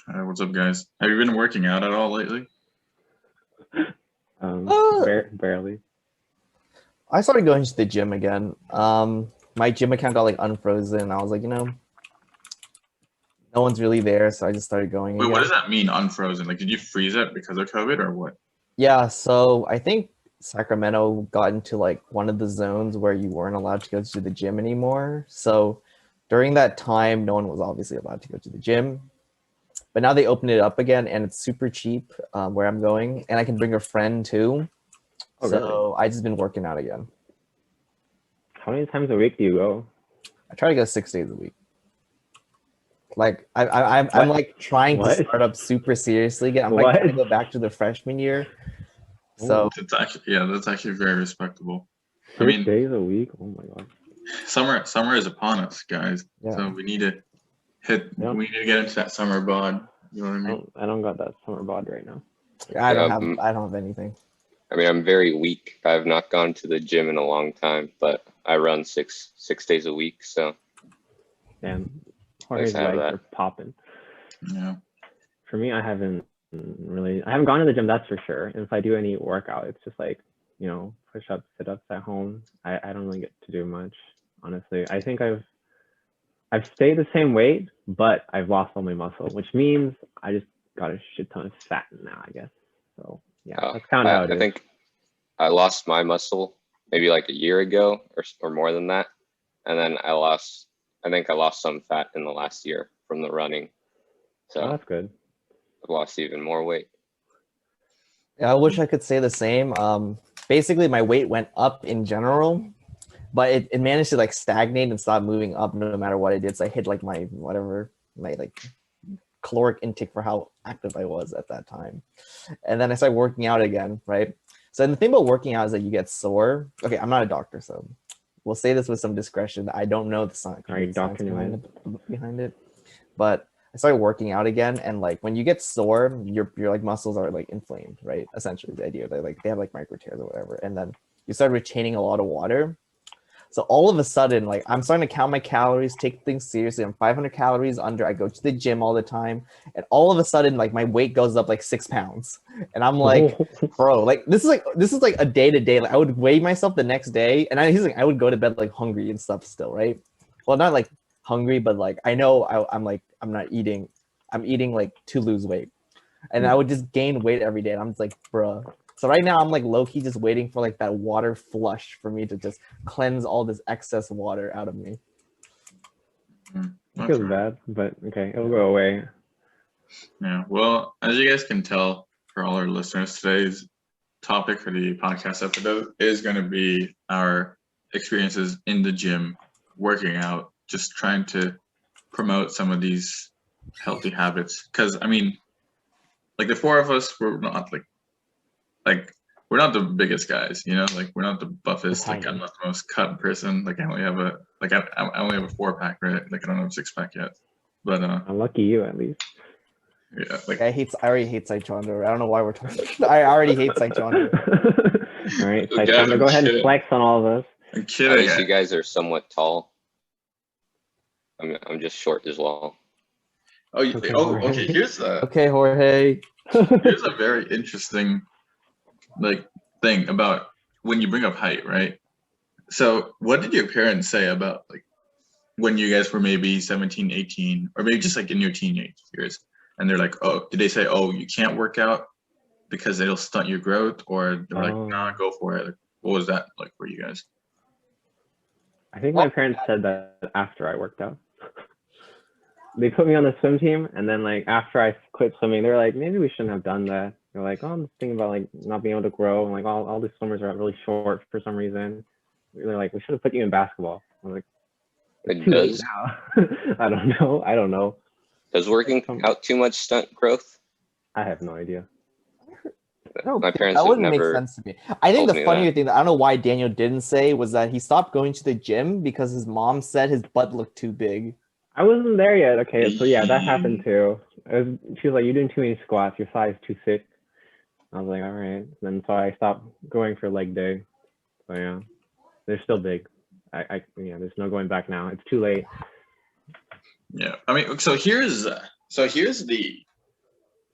What's up, guys? Have you been working out at all lately? Barely. I started going to the gym again. My gym account got like unfrozen. I was like, no one's really there, so I just started going Wait, what again. does that mean, unfrozen? Like, did you freeze it because of COVID or what? Yeah, so I think Sacramento got into like one of the zones where you weren't allowed to go to the gym anymore. So during that time, no one was obviously allowed to go to the gym. But now they opened it up again, and it's super cheap where I'm going, and I can bring a friend too. Oh, So really? I just been working out again. How many times a week do you go? I try to go 6 days a week. Like I'm like trying to What? start up super seriously again. I'm like What? trying to go back to the freshman year. So That's actually very respectable. I 6 days mean, a week? Oh my god. summer is upon us, guys. yeah, So we need to we need to get into that summer bod. You know what I mean? I don't got that summer bod right now. I don't Yeah, have anything. I mean, I'm very weak. I've not gone to the gym in a long time, but I run six days a week. So Damn, Nice Jorge's to have legs that. are popping. Yeah. For me, I haven't gone to the gym, that's for sure. And if I do any workout, it's just like, push-ups, sit-ups at home. I don't really get to do much, honestly. I think I've stayed the same weight, but I've lost all my muscle, which means I just got a shit ton of fat now, I guess. So yeah, that's kind of how it I is. think I lost my muscle maybe like a year ago or more than that, and then I think I lost some fat in the last year from the running. So Oh, that's good. I've lost even more weight. Yeah, I wish I could say the same. Basically my weight went up in general, but it managed to like stagnate and stop moving up no matter what I did. So I hit like my like caloric intake for how active I was at that time. And then I started working out again, right? So the thing about working out is that you get sore. Okay, I'm not a doctor, so we'll say this with some discretion. I don't know the science Dr. Nguyen? behind it, but I started working out again, and like when you get sore, your like muscles are like inflamed, right? Essentially, the idea that like they have like micro tears or whatever, and then you start retaining a lot of water. So all of a sudden, like I'm starting to count my calories, take things seriously. I'm 500 calories under. I go to the gym all the time, and all of a sudden, like my weight goes up like 6 pounds, and I'm like, bro, like this is like a day to day. Like I would weigh myself the next day, and I would go to bed like hungry and stuff still, right? Well, not like hungry, but like I know I'm like I'm not eating. I'm eating like to lose weight, and I would just gain weight every day, and I'm just like, bro. So right now I'm like low-key just waiting for like that water flush for me to just cleanse all this excess water out of me. It feels bad, but okay, it'll go away. Yeah. Well, as you guys can tell, for all our listeners, today's topic for the podcast episode is going to be our experiences in the gym, working out, just trying to promote some of these healthy habits. Because I mean, like the four of us, we're not like we're not the biggest guys, like we're not the buffest. Like I'm not the most cut person. Like I only have a I only have a 4-pack, right? Like I don't have a 6-pack yet. But I'm lucky you at least. Yeah, like I already hate Saichandra. I don't know why we're talking. I already hate Saichandra. All right, Saichandra, go ahead and flex on all of us. I'm kidding. At least you guys are somewhat tall. I'm just short as well. Okay. Here's okay, Jorge. Here's a very interesting thing about when you bring up height, right? So what did your parents say about like when you guys were maybe 17, 18, or maybe just like in your teenage years, and they're like, oh, did they say, oh, you can't work out because it'll stunt your growth, or they're like, nah, go for it? Like, what was that like for you guys? I think my parents said that after I worked out. They put me on the swim team, and then like after I quit swimming, they're like, maybe we shouldn't have done that. They're like, oh, I'm just thinking about like not being able to grow, and like all the swimmers are really short for some reason. They're like, we should have put you in basketball. I'm like, It does. Now. I don't know. Does working out too much stunt growth? I have no idea. My parents that wouldn't have never make sense to me. I think told the me funnier that. thing that I don't know why Daniel didn't say was that he stopped going to the gym because his mom said his butt looked too big. I wasn't there yet. Okay, so yeah, that happened too. She was like, "You're doing too many squats. Your size too thick." I was like, "All right." And then so I stopped going for leg day. So yeah, they're still big. There's no going back now. It's too late. Yeah, I mean, so here's the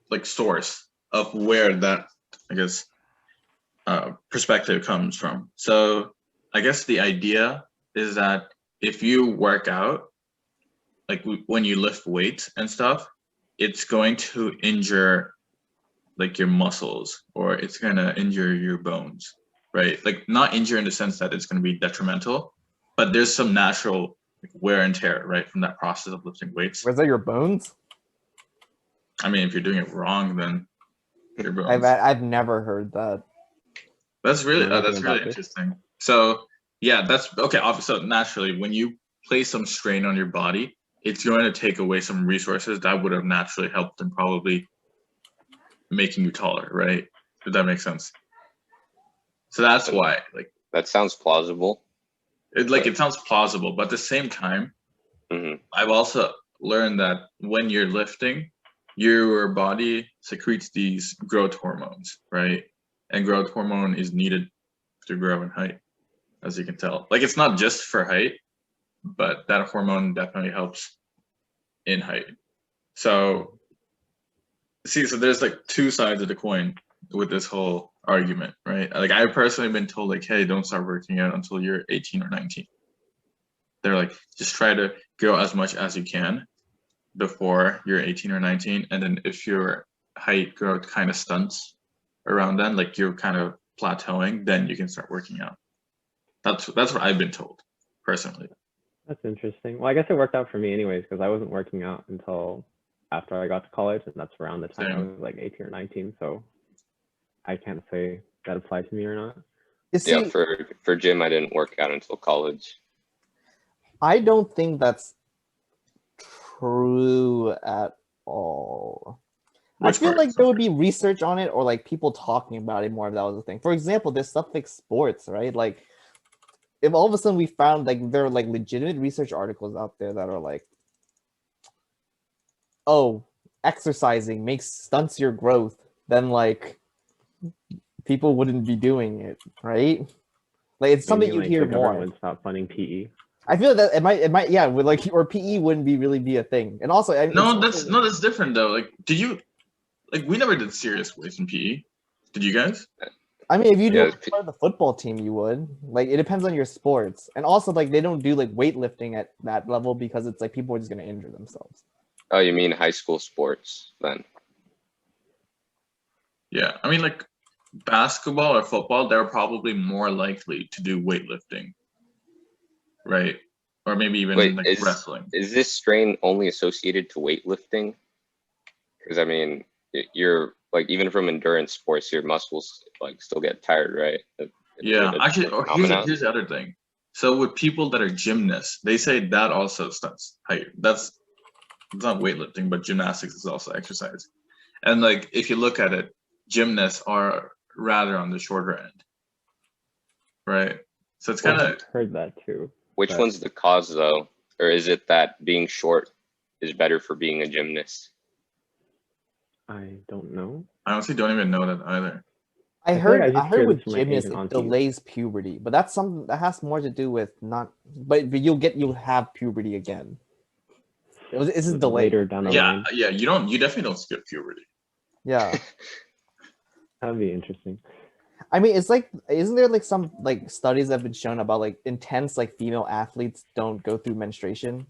like source of where that, I guess, perspective comes from. So I guess the idea is that if you work out, like when you lift weights and stuff, it's going to injure like your muscles, or it's going to injure your bones, right? Like not injure in the sense that it's going to be detrimental, but there's some natural wear and tear, right, from that process of lifting weights. Where's that your bones? I mean, if you're doing it wrong, then your bones. I've never heard that. That's really No, that's really interesting. So yeah, that's okay. So naturally, when you place some strain on your body, it's going to take away some resources that would have naturally helped in probably making you taller, right? Does that make sense? So that's why, like, That sounds plausible. it sounds plausible, but at the same time, Mhm. I've also learned that when you're lifting, your body secretes these growth hormones, right? And growth hormone is needed to grow in height, as you can tell. Like, it's not just for height, but that hormone definitely helps in height. So, see, so there's like two sides of the coin with this whole argument, right? Like, I've personally been told, like, hey, don't start working out until you're 18 or 19. They're like, just try to grow as much as you can before you're 18 or 19. And then if your height growth kind of stunts around then, like you're kind of plateauing, then you can start working out. That's what I've been told personally. That's interesting. Well, I guess it worked out for me anyways, because I wasn't working out until after I got to college, and that's around the time I Same. was like 18 or 19. So I can't say that applied to me or not. You see, Yeah, for gym, I didn't work out until college. I don't think that's true at all. I Which feel part? like there would be research on it, or like people talking about it more if that was a thing. For example, there's stuff like sports, right? Like if all of a sudden we found like there are like legitimate research articles out there that are like, oh, exercising stunts your growth, then like people wouldn't be doing it, right? Like it's something Maybe, you like, hear the government more. would stop funding PE. I feel that it might, yeah, with like, or PE wouldn't really be a thing. And also, I mean, No, it's also, that's different though. Like, we never did serious weights in PE. Did you guys? I mean, if you do Yeah, part of the football team, you would. Like, it depends on your sports, and also like they don't do like weightlifting at that level because it's like people are just gonna injure themselves. Oh, you mean high school sports then? Yeah, I mean, like basketball or football, they're probably more likely to do weightlifting, right? Or maybe even Wait, like wrestling. is this strain only associated to weightlifting? Because I mean, you're like even from endurance sports, your muscles like still get tired, right? Yeah, actually, or phenomenon. here's the other thing. So with people that are gymnasts, they say that also stunts height. It's not weightlifting, but gymnastics is also exercise. And like if you look at it, gymnasts are rather on the shorter end, right? So it's kind of I've heard that too. Which but- one's the cause though? Or is it that being short is better for being a gymnast? I don't know. I honestly don't even know that either. I I feel like heard, I I just heard hear with this from my gymnasts, Asian it aunties. delays puberty, but that's something that has more to do with not. But you'll have puberty again. This is delayed. Later down the Yeah, line. yeah, you definitely don't skip puberty. Yeah. That would be interesting. I mean, it's like, isn't there like some like studies that have been shown about like intense like female athletes don't go through menstruation?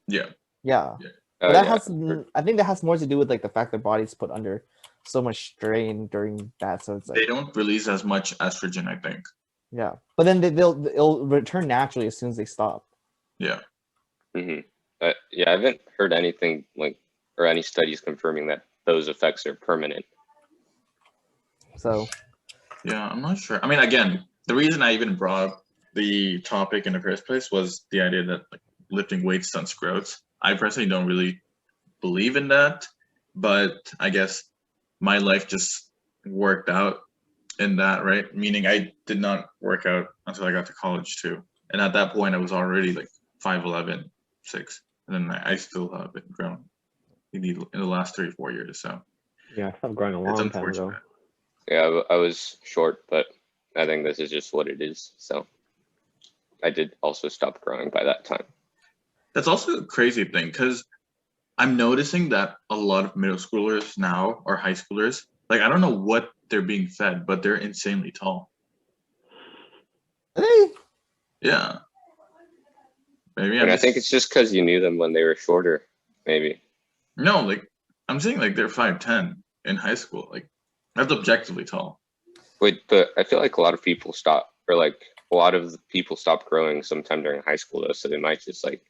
Yeah. Yeah. Yeah. But that Yeah, has, I think that has more to do with like the fact their body's put under so much strain during that. So it's like, They don't release as much estrogen, I think. yeah. But then they'll return naturally as soon as they stop. Yeah. hmm yeah, I haven't heard anything like or any studies confirming that those effects are permanent. So Yeah, I'm not sure. I mean, again, the reason I even brought up the topic in the first place was the idea that like lifting weights stunts growth. I personally don't really believe in that, but I guess my life just worked out in that, right? Meaning I did not work out until I got to college too. And at that point I was already like 5'11", 6. And then I still haven't grown in the last 3-4 years. So Yeah, I stopped growing a it's long time ago. unfortunate. Yeah, I was short, but I think this is just what it is. So I did also stop growing by that time. That's also a crazy thing because I'm noticing that a lot of middle schoolers now or high schoolers, like I don't know what they're being fed, but they're insanely tall. Hey, Yeah. Maybe And I think it's just because you knew them when they were shorter, maybe. no, like I'm saying like they're 5'10" in high school. Like that's objectively tall. Wait, but I feel like a lot of people stop, or like a lot of the people stop growing sometime during high school though, so they might just like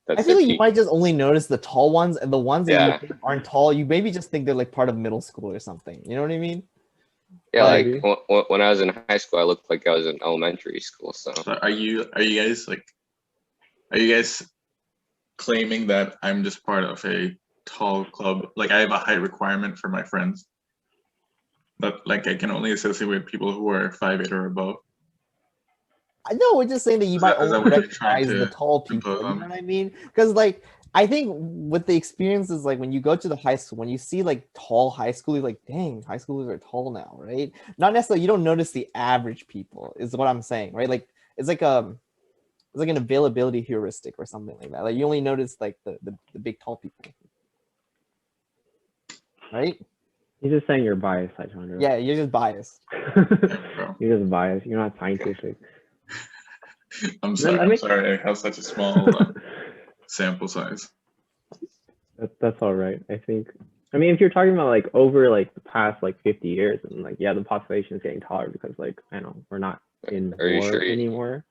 I that's feel their like you peak. might just only notice the tall ones, and the ones that Yeah. you think aren't tall, you maybe just think they're like part of middle school or something. You know what I mean? Yeah, like Maybe. when I was in high school, I looked like I was in elementary school. So So are you guys claiming that I'm just part of a tall club? Like I have a height requirement for my friends. But like I can only associate with people who are 5'8" or above. I know we're just saying that you Is might that only what you're trying recognize the to tall people. impose You on know me? what I mean? Because like I think with the experiences, like when you go to the high school, when you see like tall high school, you're like, dang, high schoolers are tall now, right? Not necessarily. You don't notice the average people, is what I'm saying, right? Like it's like an availability heuristic or something like that. Like you only notice like the big tall people, right? He's just saying you're biased, Saichandra. Yeah, you're just biased. Bro. You're just biased. You're not scientific. I'm Then sorry. that I'm makes- sorry. I have such a small sample size. That's all right. I think. I mean, if you're talking about like over like the past like 50 years, and like yeah, the population is getting taller because like I know we're not in Are you war sure anymore.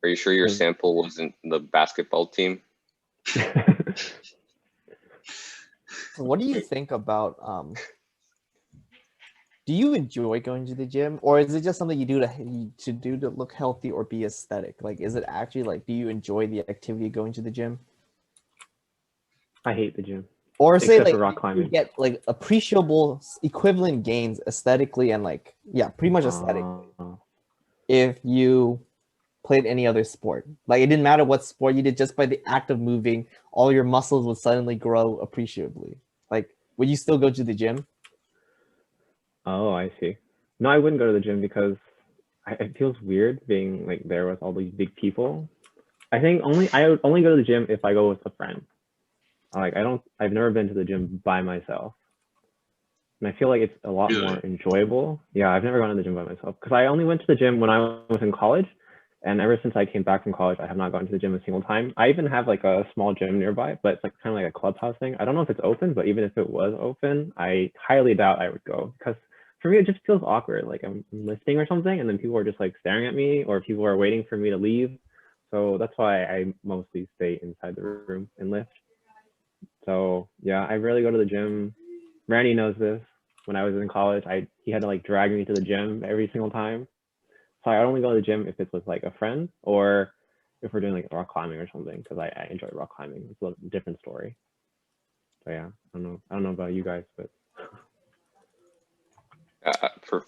are you sure your Mm. sample wasn't the basketball team? So what do you think about do you enjoy going to the gym, or is it just something you do to look healthy or be aesthetic? Like, is it actually like, do you enjoy the activity of going to the gym, I hate the gym. or say Except like for rock you climbing. get like appreciable equivalent gains aesthetically and like pretty much aesthetically if you played any other sport? Like it didn't matter what sport you did, just by the act of moving, all your muscles would suddenly grow appreciably. Like, would you still go to the gym? Oh, I see. No, I wouldn't go to the gym because it feels weird being like there with all these big people. I think I would only go to the gym if I go with a friend. Like I've never been to the gym by myself. And I feel like it's a lot Really? more enjoyable. Yeah, I've never gone to the gym by myself because I only went to the gym when I was in college. And ever since I came back from college, I have not gone to the gym a single time. I even have like a small gym nearby, but it's like kind of like a clubhouse thing. I don't know if it's open, but even if it was open, I highly doubt I would go because for me, it just feels awkward. Like I'm lifting or something, and then people are just like staring at me, or people are waiting for me to leave. So that's why I mostly stay inside the room and lift. So yeah, I rarely go to the gym. Randy knows this. When I was in college, he had to like drag me to the gym every single time. So I only go to the gym if it's with like a friend or if we're doing like rock climbing or something, because I enjoy rock climbing. It's a different story. So yeah, I don't know about you guys, but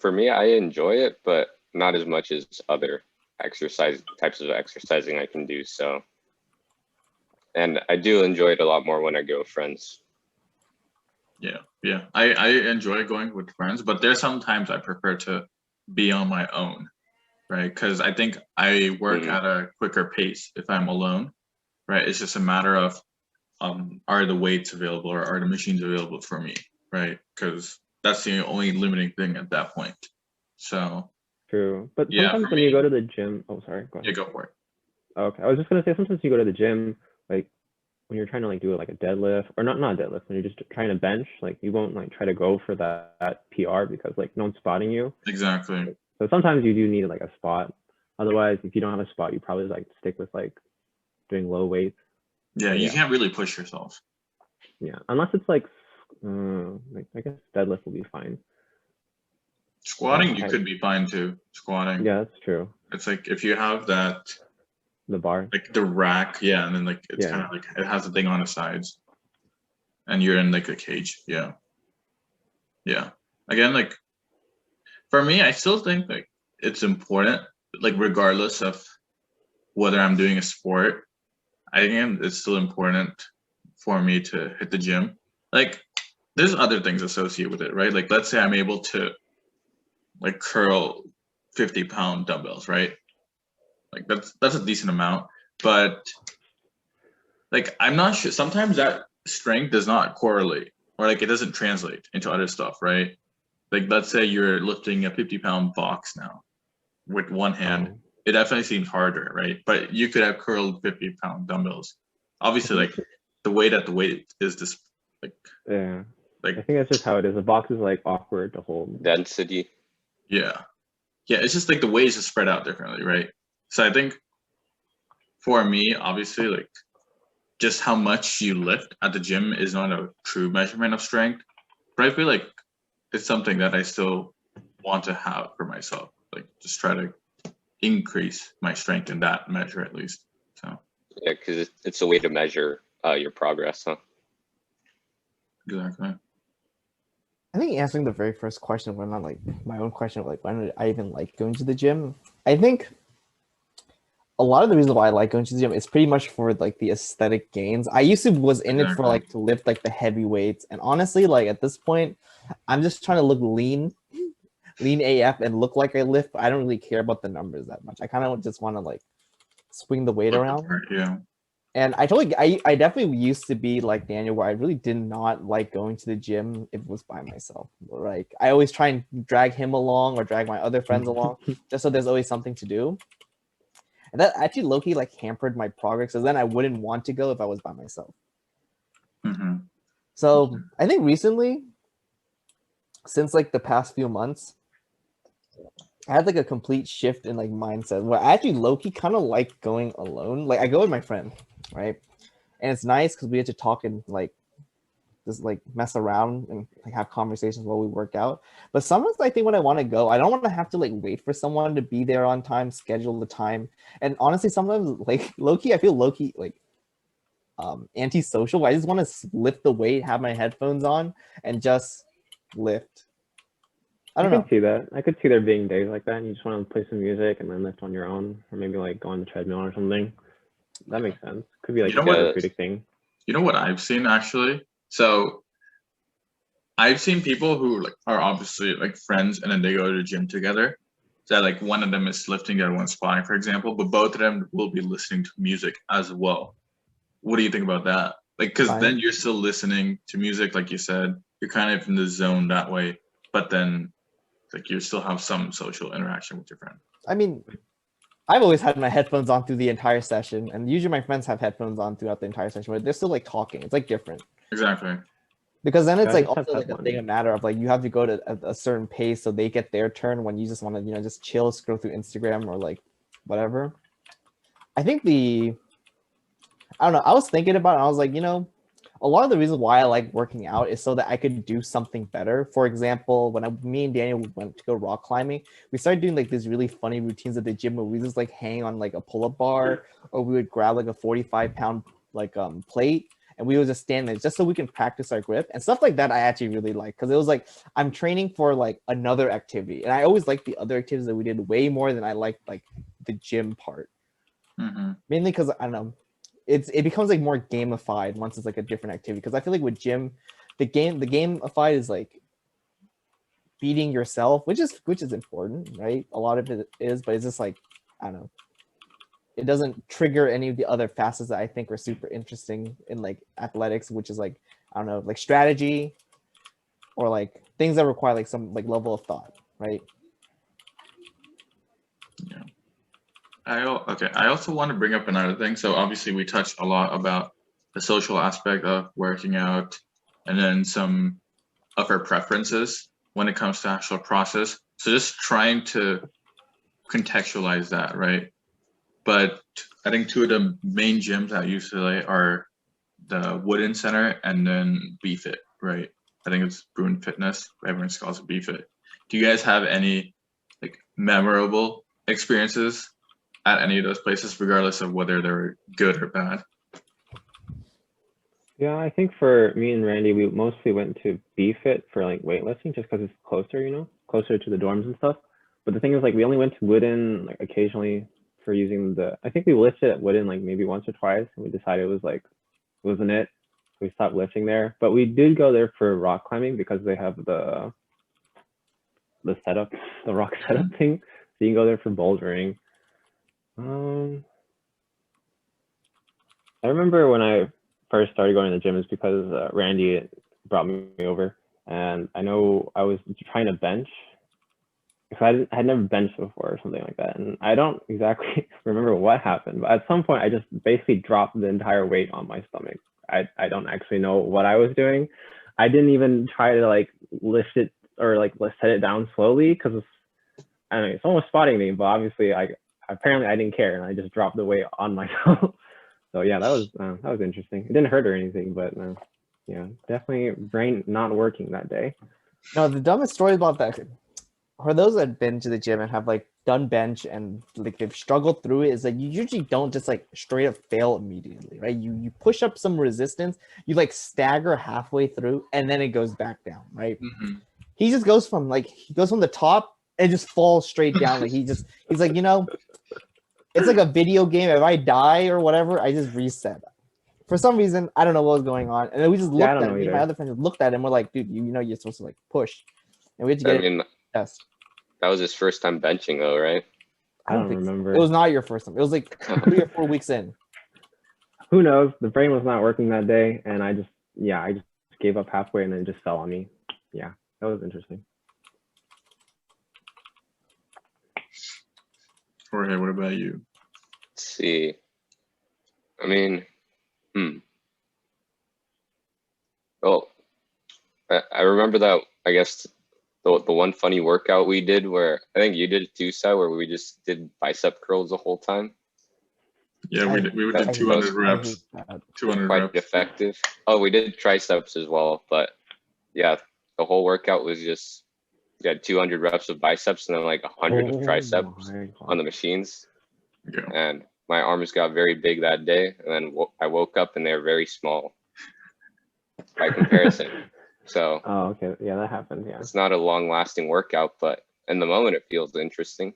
For me, I enjoy it, but not as much as other types of exercising I can do. So, and I do enjoy it a lot more when I go with friends. Yeah. I enjoy going with friends, but there's sometimes I prefer to be on my own, right? Because I think I work at a quicker pace if I'm alone, right? It's just a matter of are the weights available or are the machines available for me, right? Because that's the only limiting thing at that point. So true. But yeah, sometimes for when you me- go to the gym, oh sorry, go ahead. yeah, go for it. Okay, I was just gonna say sometimes you go to the gym, like when you're trying to like do like a deadlift or not a deadlift, when you're just trying to bench, like you won't like try to go for that PR because like no one's spotting you. Exactly. So sometimes you do need like a spot. Otherwise, if you don't have a spot, you probably like stick with like doing low weights. Yeah, But you yeah. can't really push yourself. Yeah, unless it's like I guess deadlift will be fine. Squatting, you I- could be fine too. Squatting. Yeah, that's true. It's like if you have that, The bar. like the rack, yeah, and then like it's Yeah. kind of like it has a thing on the sides, and you're in like a cage. Yeah. Again, like for me, I still think like it's important, like regardless of whether I'm doing a sport, I think it's still important for me to hit the gym. Like there's other things associated with it, right? Like let's say I'm able to like curl 50-pound dumbbells, right? Like that's a decent amount, but like I'm not sure. Sometimes that strength does not correlate, or like it doesn't translate into other stuff, right? Like let's say you're lifting a 50-pound box now with one hand. It definitely seems harder, right? But you could have curled 50-pound dumbbells. Obviously, like the weight at the weight is just like Yeah. like I think that's just how it is. The box is like awkward to hold. Density. yeah. It's just like the weight is just spread out differently, right? So I think for me, obviously, like just how much you lift at the gym is not a true measurement of strength. But I feel like it's something that I still want to have for myself. Like just try to increase my strength in that measure at least. So Yeah, because it's a way to measure your progress, huh? exactly. I think answering the very first question, when not like my own question of like when did I even like going to the gym? I think a lot of the reason why I like going to the gym is pretty much for like the aesthetic gains. I used to was in it for like to lift like the heavy weights, and honestly, like at this point, I'm just trying to look lean AF and look like I lift. I don't really care about the numbers that much. I kind of just want to like swing the weight around. Yeah. And I definitely used to be like Daniel, where I really did not like going to the gym if it was by myself. Like I always try and drag him along or drag my other friends along, just so there's always something to do. And that actually low-key like hampered my progress, because then I wouldn't want to go if I was by myself. Mm-hmm. So I think recently, since like the past few months, I had like a complete shift in like mindset where I actually low-key kind of like going alone. Like I go with my friend, right? And it's nice because we get to talk and like just like mess around and like have conversations while we work out. But sometimes I think when I want to go, I don't want to have to like wait for someone to be there on time, schedule the time. And honestly, sometimes like low-key, I feel low-key like antisocial. I just want to lift the weight, have my headphones on, and just lift. I don't know. could see that. I could see there being days like that, and you just want to play some music and then lift on your own, or maybe like go on the treadmill or something. That makes sense. Could be like You a know what? therapeutic thing. You know what I've seen actually? So I've seen people who like are obviously like friends and then they go to the gym together. So like one of them is lifting, the other one's squatting, for example, but both of them will be listening to music as well. What do you think about that? Like, because then you're still listening to music, like you said, you're kind of in the zone that way, but then like you still have some social interaction with your friend. I mean, I've always had my headphones on through the entire session, and usually my friends have headphones on throughout the entire session, but they're still like talking. It's like different. Exactly. Because then it's Yeah, like just also have like a fun. thing, a matter of like you have to go to a certain pace so they get their turn when you just want to, you know, just chill, scroll through Instagram or like whatever. I think I don't know. I was thinking about it. And I was like, you know, a lot of the reasons why I like working out is so that I could do something better. For example, when me and Daniel went to go rock climbing, we started doing like these really funny routines at the gym where we just like hang on like a pull-up bar, or we would grab like a 45-pound like plate, and we would just stand there just so we can practice our grip and stuff like that. I actually really like, because it was like I'm training for like another activity, and I always like the other activities that we did way more than I liked like the gym part. Mm-hmm. Mainly because I don't know, it becomes like more gamified once it's like a different activity. Because I feel like with gym, the gamified is like beating yourself, which is important, right? A lot of it is, but it's just like, I don't know, it doesn't trigger any of the other facets that I think are super interesting in like athletics, which is like, I don't know, like strategy or like things that require like some like level of thought, right? Yeah. I also want to bring up another thing. So obviously we touched a lot about the social aspect of working out, and then some of our preferences when it comes to actual process. So just trying to contextualize that, right? But I think two of the main gyms at UCLA are the Wooden Center and then BFit, right? I think it's Bruin Fitness. Everyone calls it BFit. Do you guys have any like memorable experiences at any of those places, regardless of whether they're good or bad? Yeah, I think for me and Randy, we mostly went to BFit for like weightlifting just because it's closer, you know, closer to the dorms and stuff. But the thing is, like, we only went to Wooden like occasionally for using I think we lifted at Wooden like maybe once or twice, and we decided it was like, wasn't it? We stopped lifting there. But we did go there for rock climbing because they have the setup, the rock setup thing. So you can go there for bouldering. I remember when I first started going to the gym is because Randy brought me over, and I know I was trying to bench because I had never benched before or something like that, and I don't exactly remember what happened, but at some point I just basically dropped the entire weight on my stomach. I don't actually know what I was doing. I didn't even try to like lift it or like set it down slowly because I don't know, someone was spotting me, but obviously apparently I didn't care and I just dropped the weight on myself. So yeah, that was interesting. It didn't hurt or anything, but yeah, definitely brain not working that day. No, the dumbest story about that, for those that have been to the gym and have like done bench and like they've struggled through it, is that you usually don't just like straight up fail immediately, right? You push up some resistance, you like stagger halfway through, and then it goes back down, right? Mm-hmm. He just goes from the top and just falls straight down. Like he's like, it's like a video game. If I die or whatever, I just reset. For some reason, I don't know what was going on, and then we just looked at him. My other friends looked at him. We're like, dude, you're supposed to like push, and we had to get it. Yes. That was his first time benching though, right? I don't remember. It was not your first time. It was like 3 or 4 weeks in. Who knows? The brain was not working that day, and I just gave up halfway, and then it just fell on me. Yeah, that was interesting. Jorge, what about you? Let's see. I mean, well, I remember that, I guess, the one funny workout we did where I think you did it too, Sai, where we just did bicep curls the whole time. Yeah, we did 200 reps. 200 quite reps. effective. Oh, we did triceps as well, but yeah, the whole workout was just 200 reps of biceps and then like 100 of triceps on the machines. Yeah. And my arms got very big that day, and then I woke up and they were very small by comparison. So oh, okay, yeah, that happened. Yeah, it's not a long-lasting workout, but in the moment it feels interesting.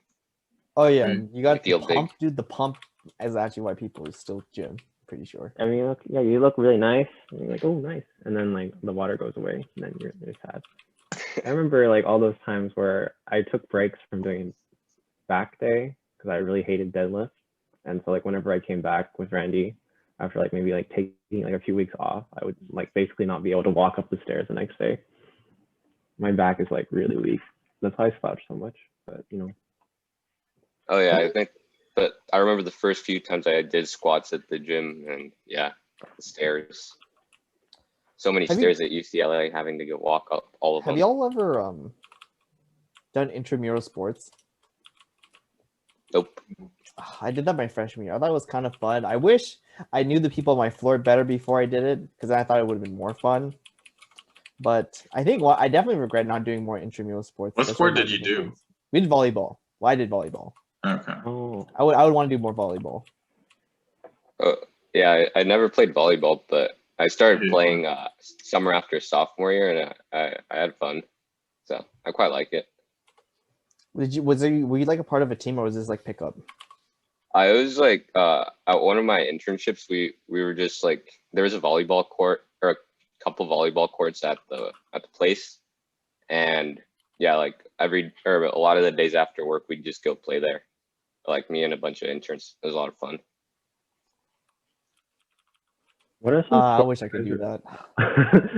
Oh yeah, you got feel the big. pump, dude. The pump is actually why people are still gym. Pretty sure. I mean, you look really nice. And you're like, oh, nice, and then like the water goes away, and then you're sad. I remember like all those times where I took breaks from doing back day because I really hated deadlift, and so like whenever I came back with Randy after like maybe like taking like a few weeks off, I would like basically not be able to walk up the stairs the next day. My back is like really weak. That's why I slouch so much, but Oh yeah, I think, but I remember the first few times I did squats at the gym, and yeah, the stairs. So many stairs at UCLA, having to go walk up all of them. Have y'all ever done intramural sports? Nope. I did that my freshman year. I thought it was kind of fun. I wish I knew the people on my floor better before I did it, because I thought it would have been more fun. But I think I definitely regret not doing more intramural sports. What sport did you do? We did volleyball. Well, I did volleyball. Okay. Oh, I would want to do more volleyball. Yeah, I never played volleyball, but I started playing summer after sophomore year, and I had fun. So I quite like it. Were you like a part of a team, or was this like pickup? I was like at one of my internships, we were just like, there was a volleyball court or a couple volleyball courts at the place, and yeah, like a lot of the days after work we'd just go play there, like me and a bunch of interns. It was a lot of fun. what are some? I wish I could do that.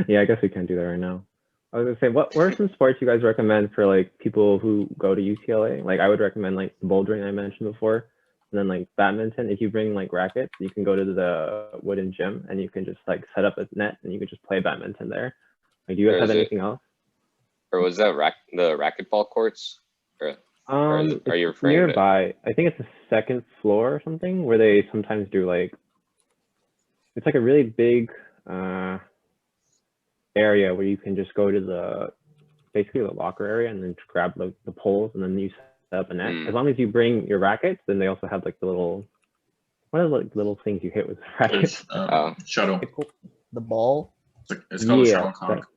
Yeah, I guess we can't do that right now. I was gonna say, what are some sports you guys recommend for like people who go to UCLA? Like I would recommend like bouldering I mentioned before. And then like badminton, if you bring like rackets, you can go to the wooden gym and you can just like set up a net and you can just play badminton there. Like, do you guys have anything else? Or was that the racquetball courts? Or are you it's referring nearby? I think it's the second floor or something where they sometimes do like, it's like a really big area where you can just go to basically the locker area and then just grab the poles and then you set up a net. As long as you bring your rackets, then they also have like the little, what are the little things you hit with rackets? Shuttle. The ball. It's called a shuttlecock.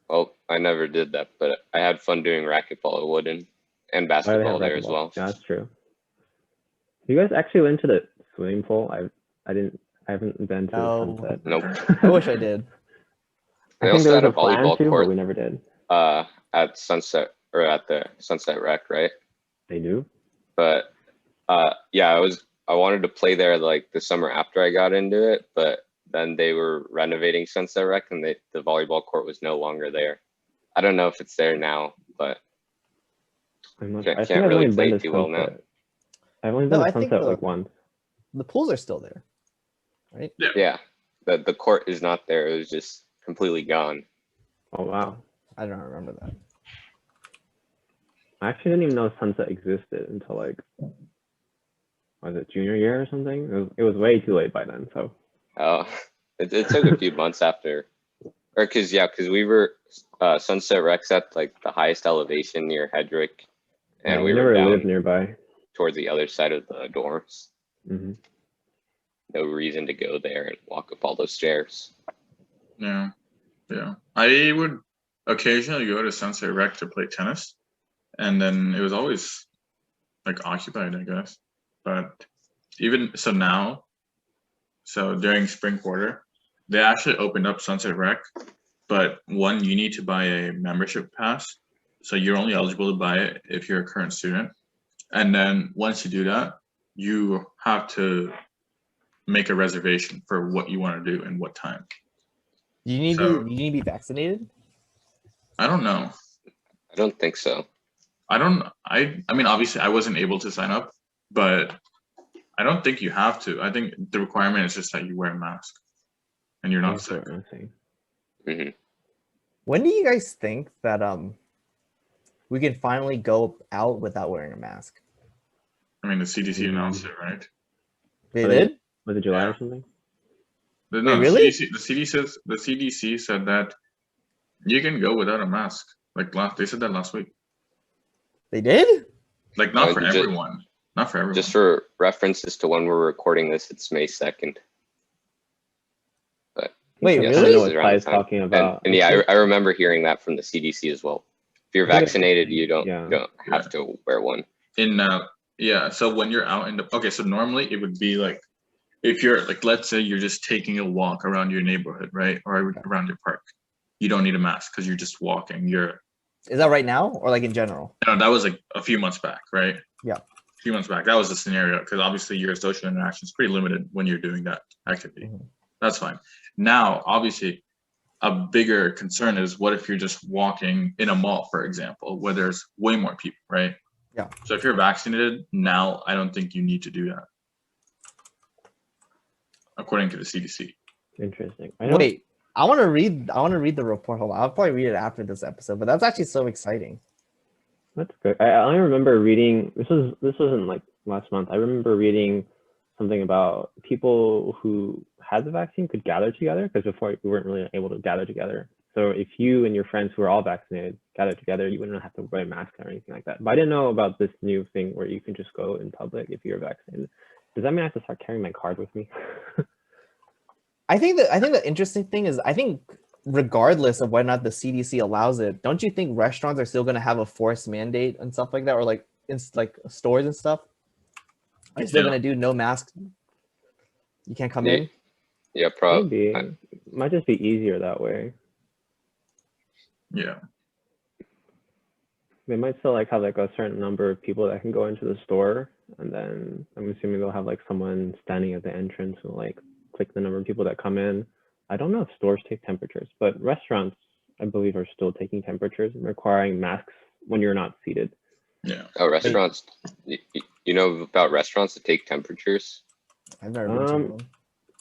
Well, I never did that, but I had fun doing racquetball at Wooden and basketball there as well. Yeah, that's true. You guys actually went to the swimming pool? I haven't been to the Sunset. Nope. I wish I did. I think also there had was a volleyball plan to, court. but we never did. At Sunset or at the Sunset Rec, right? They do. But yeah, I wanted to play there like the summer after I got into it, but then they were renovating Sunset Rec, and the volleyball court was no longer there. I don't know if it's there now, but I'm not, can't I think I've really only play been to too well now. Sunset. I've only No, been I to think Sunset like once. The pools are still there, right? Yeah, the court is not there. It was just completely gone. Oh wow. I don't remember that. I actually didn't even know Sunset existed until like, was it junior year or something? It was way too late by then. So Oh, it took a few months after, or because we were Sunset Rec's at like the highest elevation near Hedrick, and yeah, we we were never down lived nearby. towards the other side of the dorms. Hmm. No reason to go there and walk up all those stairs. Yeah. Yeah. I would occasionally go to Sunset Rec to play tennis. And then it was always like occupied, I guess. But even so now, so during spring quarter, they actually opened up Sunset Rec. But one, you need to buy a membership pass. So you're only eligible to buy it if you're a current student. And then once you do that, you have to make a reservation for what you want to do and what time. You need So- to be vaccinated. I don't know. I don't think so. I mean, obviously I wasn't able to sign up, but I don't think you have to. I think the requirement is just that you wear a mask and you're not That's sick. what I'm saying. Hmm. When do you guys think that we can finally go out without wearing a mask? I mean, the CDC announced it, right? They Are they- did? Was it July Yeah. or something? No, Wait, really? the CDC said that you can go without a mask. Like they said that last week. They did? Like not Oh, for just- everyone. Not for everyone. Just for references to when we're recording this, it's May 2nd. But Wait, yes, I really? know this is what around the Ty's time. talking about. And yeah, I remember hearing that from the CDC as well. If you're I think- vaccinated, you don't yeah. have to wear one. Yeah, so when you're out in the okay, so normally it would be like if you're like, let's say you're just taking a walk around your neighborhood, right? Or around your park. You don't need a mask because you're just walking. Is that right now or like in general? No, that was like a few months back, right? Yeah. A few months back. That was the scenario because obviously your social interaction is pretty limited when you're doing that activity. Mhm. That's fine. Now, obviously, a bigger concern is what if you're just walking in a mall, for example, where there's way more people, right? Yeah. So if you're vaccinated now, I don't think you need to do that, according to the CDC. Interesting. I know. Wait, I want to read the report. Hold on. I'll probably read it after this episode, but that's actually so exciting. That's good. I only remember reading. This wasn't like last month. I remember reading something about people who had the vaccine could gather together because before we weren't really able to gather together. So if you and your friends who are all vaccinated gathered together, you wouldn't have to wear a mask or anything like that. But I didn't know about this new thing where you can just go in public if you're vaccinated. Does that mean I have to start carrying my card with me? I think the interesting thing is I think regardless of whether or not the CDC allows it, don't you think restaurants are still going to have a forced mandate and stuff like that, or like in like stores and stuff? Are you still Yeah. going to do no mask? You can't come Yeah. in. Yeah, probably. Maybe. Might just be easier that way. Yeah. They might still like have like a certain number of people that can go into the store, and then I'm assuming they'll have like someone standing at the entrance and like click the number of people that come in. I don't know if stores take temperatures, but restaurants, I believe, are still taking temperatures and requiring masks when you're not seated. Yeah. Oh, restaurants. You know about restaurants that take temperatures? I've never been to one.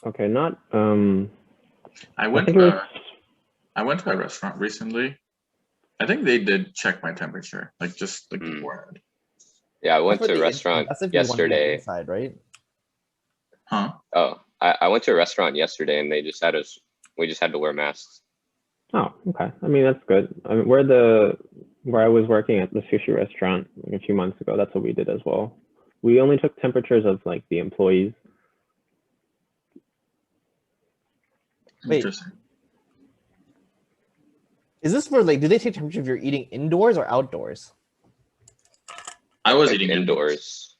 Okay, not I I went think it to was I went to a restaurant recently. I think they did check my temperature, like just like Hmm. beforehand. Yeah, I went That's to for a the restaurant that's if you want to be yesterday. inside, right? Huh? Oh, I went to a restaurant yesterday and they just had us. We just had to wear masks. Oh, okay. I mean, that's good. I mean, where I was working at the sushi restaurant like a few months ago, that's what we did as well. We only took temperatures of like the employees. Wait. Interesting. Is this for like? Do they take temperature if you're eating indoors or outdoors? I was Like eating indoors.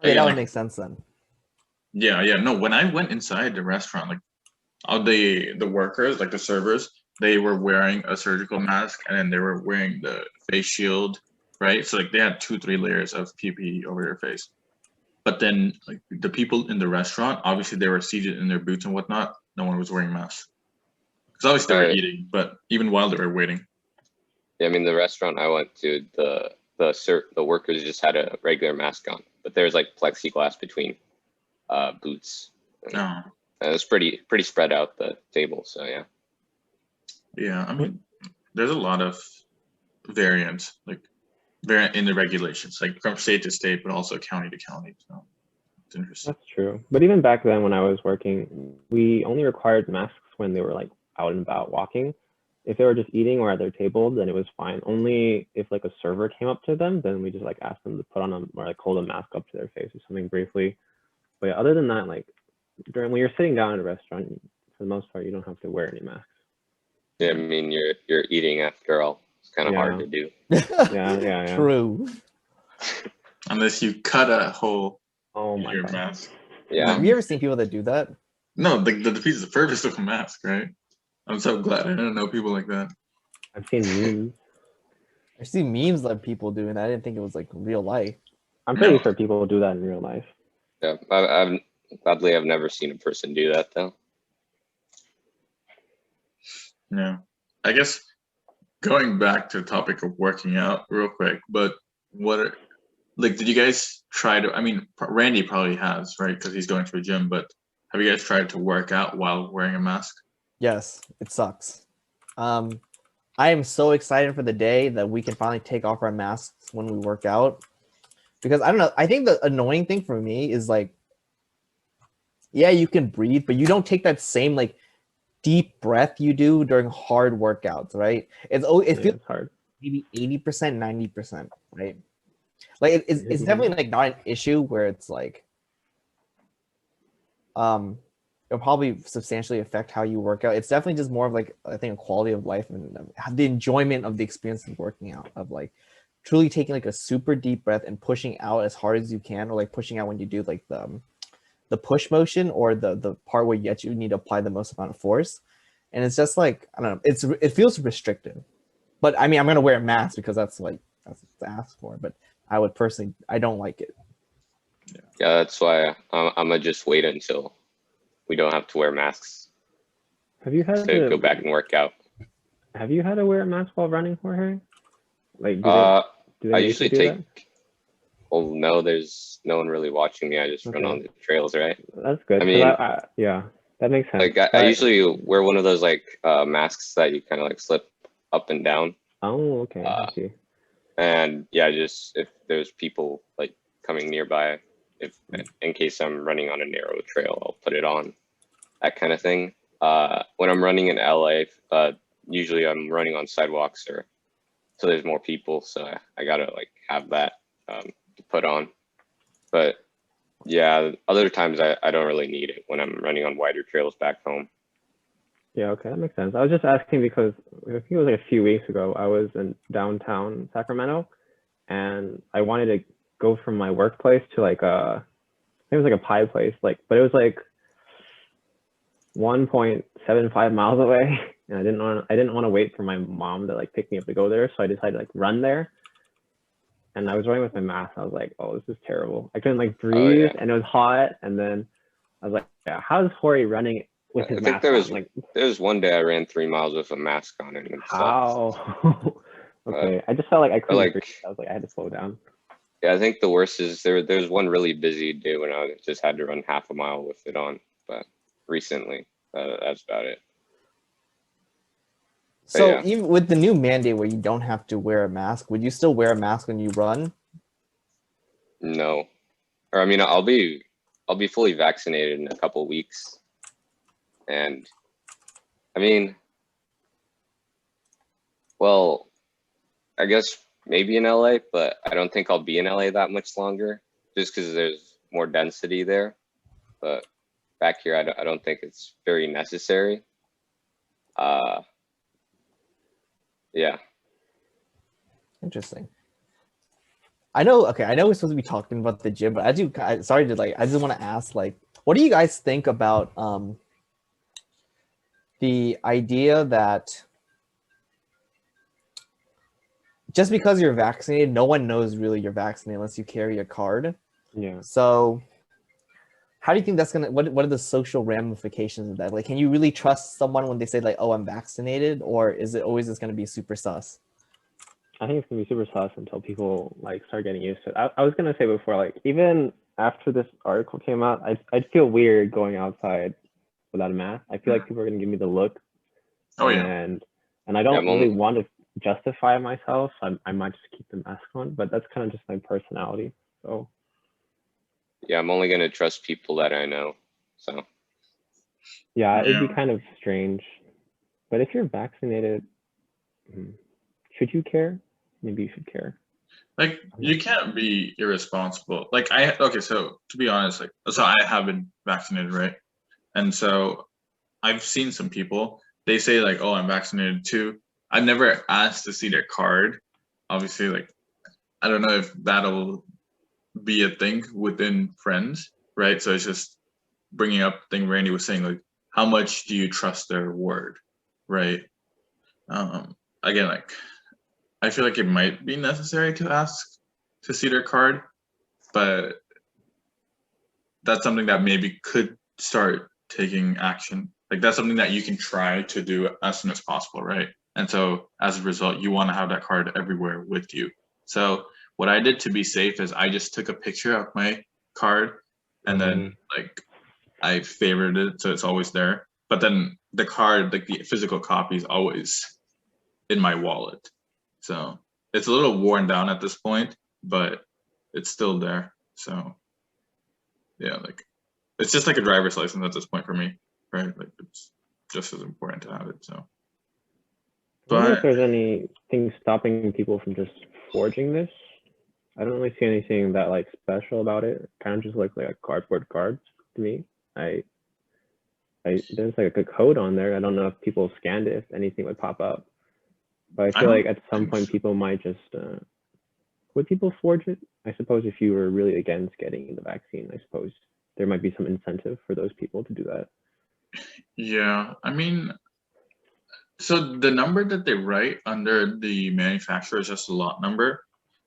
Okay, Again, that would like, make sense then. yeah. No, when I went inside the restaurant, like all the workers, like the servers, they were wearing a surgical mask and then they were wearing the face shield, right? So like they had 2-3 layers of PPE over their face. But then like the people in the restaurant, obviously they were seated in their boots and whatnot. No one was wearing masks. Because obviously they were Right. eating, but even while they were waiting. Yeah, I mean, the restaurant I went to, the workers just had a regular mask on, but there's like plexiglass between booths. Oh, And it was pretty spread out the table. So yeah. yeah. I mean, there's a lot of variance, like variant in the regulations, like from state to state, but also county to county. So it's interesting. That's true. But even back then when I was working, we only required masks when they were like out and about walking. If they were just eating or at their table, then it was fine. Only if like a server came up to them, then we just like asked them to put on a or like hold a mask up to their face or something briefly. But yeah, other than that, like when you're sitting down at a restaurant, for the most part, you don't have to wear any masks. Yeah, I mean, you're eating after all. It's kind of hard Yeah. to do. Yeah. True. Unless you cut a hole Oh in my your God. mask. Yeah. Have you ever seen people that do that? No, the defeats the purpose of a mask, right? I'm so glad I didn't know people like that. I've seen memes. I've seen memes of people doing that. I didn't think it was like real life. I'm pretty No. sure people do that in real life. Yeah. I've never seen a person do that though. Yeah. I guess going back to the topic of working out real quick, but did you guys try to, I mean, Randy probably has, right? Because he's going to a gym, but have you guys tried to work out while wearing a mask? Yes, it sucks. I am so excited for the day that we can finally take off our masks when we work out. Because I don't know, I think the annoying thing for me is like, yeah, you can breathe, but you don't take that same like deep breath you do during hard workouts, right? It feels It's hard. maybe 80%, 90%, right? Like it's definitely like not an issue where it's like it'll probably substantially affect how you work out. It's definitely just more of like, I think, a quality of life and the enjoyment of the experience of working out, of like truly taking like a super deep breath and pushing out as hard as you can, or like pushing out when you do like the push motion or the part where you need to apply the most amount of force. And it's just like, I don't know, it feels restrictive. But I mean, I'm gonna wear a mask because that's asked for, but I don't like it. Yeah, that's why I'm gonna just wait until we don't have to wear masks Have you had to go back and work out. Have you had to wear a mask while running, Jorge? Like, do I they make usually you do take. Well, no, there's no one really watching me. I just run Okay. on the trails, right? that? That's good. I mean, yeah, that makes sense. like I usually wear one of those like masks that you kind of like slip up and down. Oh, okay. I see. And yeah, just if there's people like coming nearby, if in case I'm running on a narrow trail, I'll put it on, that kind of thing. When I'm running in LA, usually I'm running on sidewalks or so there's more people, so I gotta like have that to put on. But yeah, other times I don't really need it when I'm running on wider trails back home. Yeah, okay, that makes sense. I was just asking because I think it was like a few weeks ago, I was in downtown Sacramento, and I wanted to go from my workplace to like I think it was like a pie place, like, but it was like 1.75 miles away, and I didn't want to wait for my mom to like pick me up to go there, so I decided to like run there. And I was running with my mask. I was like, oh, this is terrible. I couldn't like breathe, and it was hot. And then I was like, yeah, how's Jorge running with his mask on? Like, there was one day I ran 3 miles with a mask on and it sucked. how? Okay, I just felt like I couldn't breathe. I was like, I had to slow down. Yeah, I think the worst is there's one really busy day when I just had to run half a mile with it on, but recently, that's about it. But So yeah. even with the new mandate where you don't have to wear a mask, would you still wear a mask when you run? No, or I mean, I'll be fully vaccinated in a couple of weeks, and I mean, well, I guess maybe in LA, but I don't think I'll be in LA that much longer, just because there's more density there. But back here, I don't think it's very necessary. Yeah. Interesting. I know we're supposed to be talking about the gym, but I just want to ask, like, what do you guys think about the idea that just because you're vaccinated, no one knows really you're vaccinated unless you carry a card? Yeah. So how do you think that's gonna? What are the social ramifications of that? Like, can you really trust someone when they say like, "Oh, I'm vaccinated," or is it always just gonna be super sus? I think it's gonna be super sus until people like start getting used to it. I was gonna say before, like even after this article came out, I'd feel weird going outside without a mask. I feel like people are gonna give me the look, Oh yeah. and I don't really want to justify myself. I might just keep the mask on, but that's kind of just my personality. So Yeah, I'm only gonna trust people that I know. So yeah, it'd be Yeah. kind of strange. But if you're vaccinated, should you care? Maybe you should care. Like you can't be irresponsible. Like okay, so to be honest, like so I have been vaccinated, right? And so I've seen some people, they say like, oh, I'm vaccinated too. I've never asked to see their card. Obviously, like I don't know if that'll be a thing within friends, right? So it's just bringing up the thing Randy was saying, like, how much do you trust their word, right? Again, like I feel like it might be necessary to ask to see their card, but that's something that maybe could start taking action. Like that's something that you can try to do as soon as possible, right? And so as a result, you want to have that card everywhere with you. So what I did to be safe is I just took a picture of my card and then like I favorited it so it's always there. But then the card, like the physical copy is always in my wallet. So it's a little worn down at this point, but it's still there. So yeah, like it's just like a driver's license at this point for me, right? Like it's just as important to have it. So, I wonder if but there's anything stopping people from just forging this. I don't really see anything that like special about it. It kind of just looks like a cardboard card to me. There's like a code on there. I don't know if people scanned it, if anything would pop up. But I feel like at some point people might just would people forge it? I suppose if you were really against getting the vaccine, I suppose there might be some incentive for those people to do that. yeah, I mean, so the number that they write under the manufacturer is just a lot number.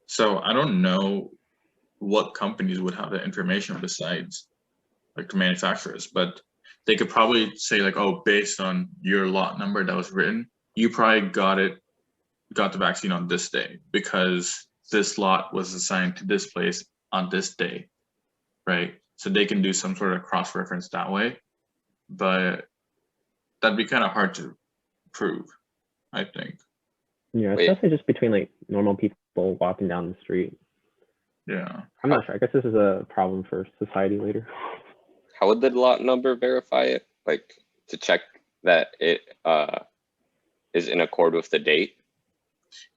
So I don't know what companies would have that information besides like the manufacturers, but they could probably say like, oh, based on your lot number that was written, you probably got the vaccine on this day because this lot was assigned to this place on this day, right? So they can do some sort of cross-reference that way, but that'd be kind of hard to prove, I think. Yeah, especially just between like normal people walking down the street. Yeah. I'm not sure. I guess this is a problem for society later. how would the lot number verify it? Like to check that it is in accord with the date?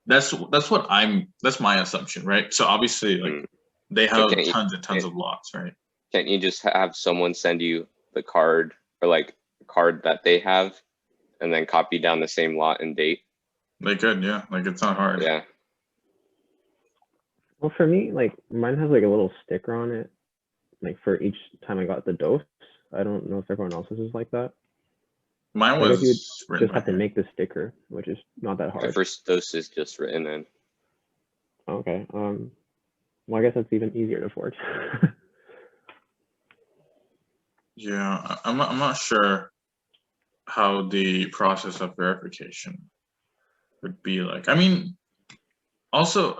That's my assumption, right? So obviously like they have tons and tons of lots, right? Can't you just have someone send you the card or like a card that they have and then copy down the same lot and date? They could, yeah. Like it's not hard. Yeah. Well, for me, like mine has like a little sticker on it, like for each time I got the dose. I don't know if everyone else's is like that. Mine I guess you was would just have to make the sticker, which is not that hard. The first dose is just written in. Okay. Well, I guess that's even easier to forge. Yeah, I'm not sure how the process of verification would be like. I mean, also,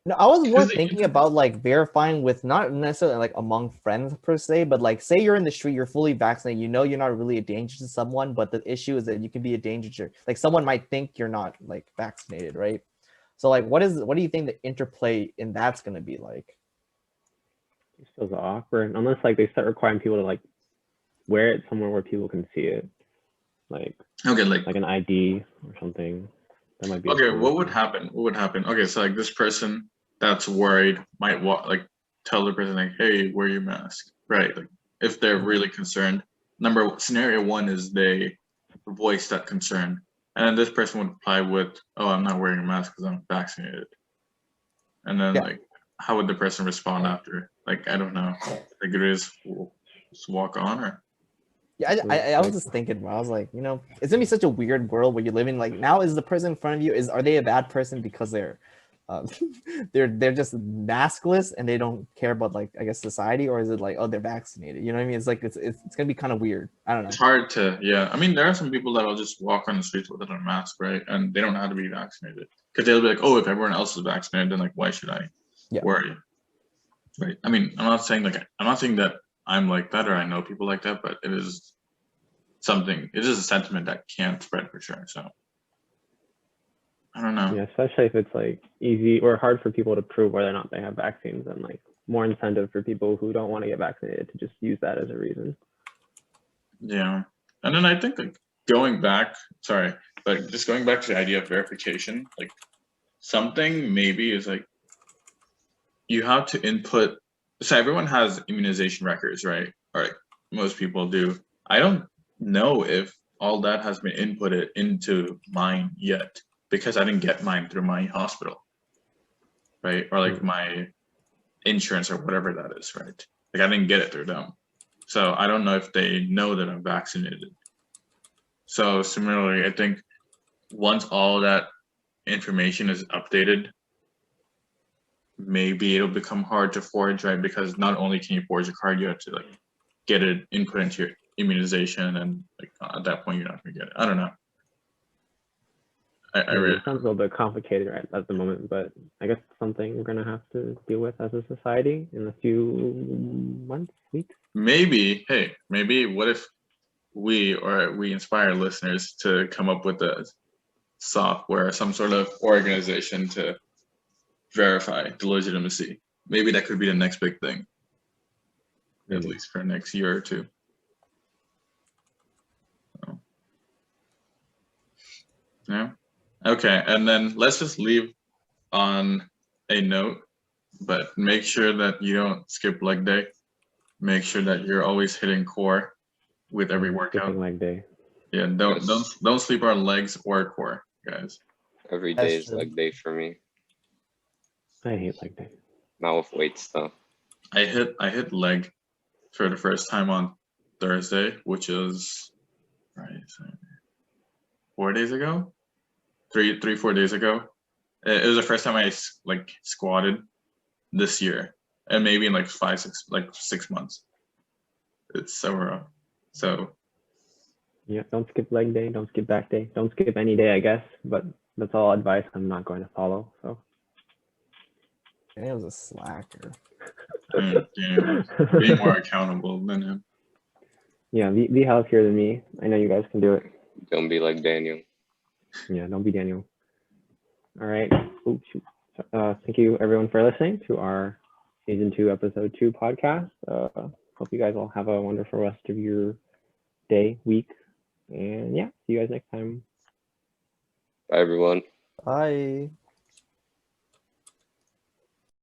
No, I was more because thinking about like verifying with not necessarily like among friends per se, but like say you're in the street, you're fully vaccinated, you know you're not really a danger to someone, but the issue is that you can be a danger to like someone might think you're not like vaccinated, right? So like what do you think the interplay in that's gonna be like? It feels awkward unless like they start requiring people to like wear it somewhere where people can see it, like okay, like an ID or something. That might be okay. What would happen? What would happen? Okay, so like this person that's worried might tell the person like, "Hey, wear your mask," right? Like if they're really concerned. Scenario one is they voice that concern, and then this person would reply with, "Oh, I'm not wearing a mask because I'm vaccinated," and then like, how would the person respond after? Like, I don't know. Like it is just walk on or. Yeah, I was just thinking, I was like, you know, it's gonna be such a weird world where you're living. Like now, is the person in front of you are they a bad person because they're they're just maskless and they don't care about like I guess society, or is it like, oh, they're vaccinated? You know what I mean? It's like it's gonna be kind of weird. I don't know. It's hard to, yeah. I mean, there are some people that will just walk on the streets without a mask, right? And they don't have to be vaccinated because they'll be like, oh, if everyone else is vaccinated, then like, why should I worry? Right. I mean, I'm not saying that I'm like that or I know people like that, but it is a sentiment that can't spread for sure. So I don't know. Yeah, especially if it's like easy or hard for people to prove whether or not they have vaccines, and like more incentive for people who don't want to get vaccinated to just use that as a reason. Yeah. And then I think like going back to the idea of verification, like something maybe is like you have to input, so everyone has immunization records, right? Or like most people do. I don't know if all that has been inputted into mine yet because I didn't get mine through my hospital, right? Or like my insurance or whatever that is, right? Like I didn't get it through them. So I don't know if they know that I'm vaccinated. So similarly, I think once all that information is updated, maybe it'll become hard to forge, right? Because not only can you forge a card, you have to like get it input into your immunization, and like at that point you're not gonna get it. I don't know. It sounds a little bit complicated right at the moment, but I guess it's something we're gonna have to deal with as a society in a few months, weeks. Maybe, hey, what if we inspire listeners to come up with a software, some sort of organization to verify the legitimacy. Maybe that could be the next big thing, at least for the next year or two. So, yeah. Okay, and then let's just leave on a note, but make sure that you don't skip leg day. Make sure that you're always hitting core with every workout. Skipping leg day. Yeah, don't sleep on legs or core, guys. Every day is leg day for me. I hate leg day. Not with weights though. I hit leg for the first time on Thursday, which is 4 days ago, 4 days ago. It was the first time I like squatted this year, and maybe in like 6 months. It's so rough. So yeah, don't skip leg day, don't skip back day, don't skip any day, I guess. But that's all advice I'm not going to follow. So It was a slacker. be more accountable than him. Yeah, be healthier than me. I know you guys can do it. Don't be like Daniel. Yeah, don't be Daniel. All right. Oh, shoot. Thank you everyone for listening to our season 2, episode 2 podcast. Hope you guys all have a wonderful rest of your day, week, and yeah, see you guys next time. Bye everyone. Bye.